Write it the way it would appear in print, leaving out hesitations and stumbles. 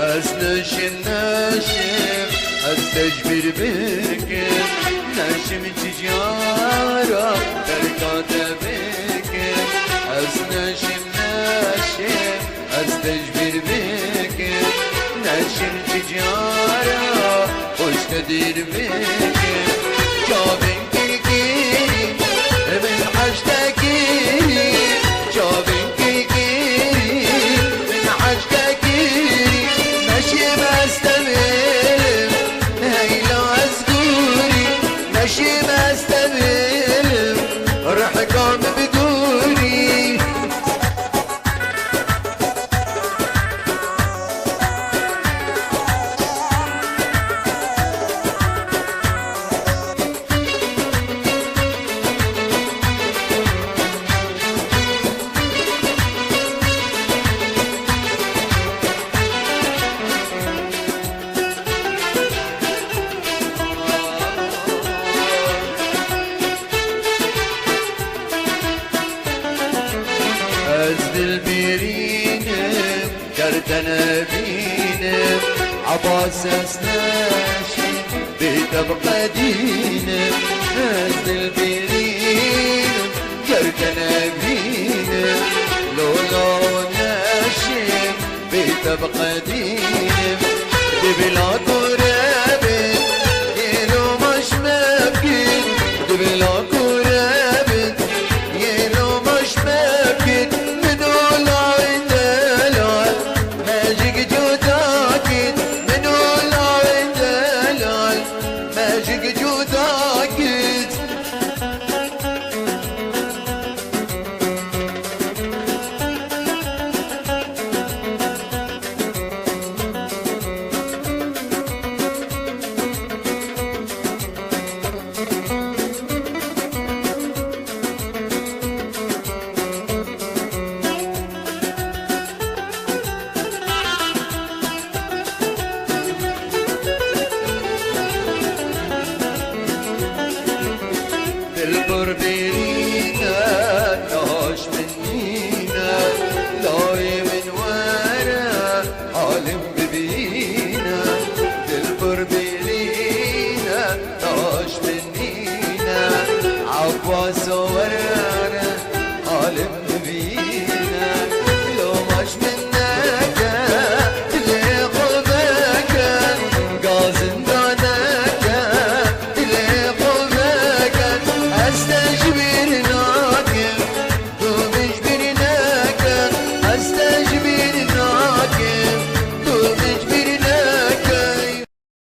از نشم نشم از تجبیر بکن نشم تجارا ترکات بکن از نشم نشم از تجبیر بکن نشم تجارا خوش تدیر بکن جابن کلگیری من حشتگیری جابن کلگیری من حشتگیری نشم استمرم هیلا از گوری نشم استمرم رحکام بدوری از دل بیرینم کردن بینم عباس از نشیم بیتب قدینم از دل بیرینم کردن بینم لولا نشیم بیتب قدینم دبلا قربت یلو مش مبکن دبلا قربت یلو مش مبکن البربرينا ناش منينا لاي من ورا عالم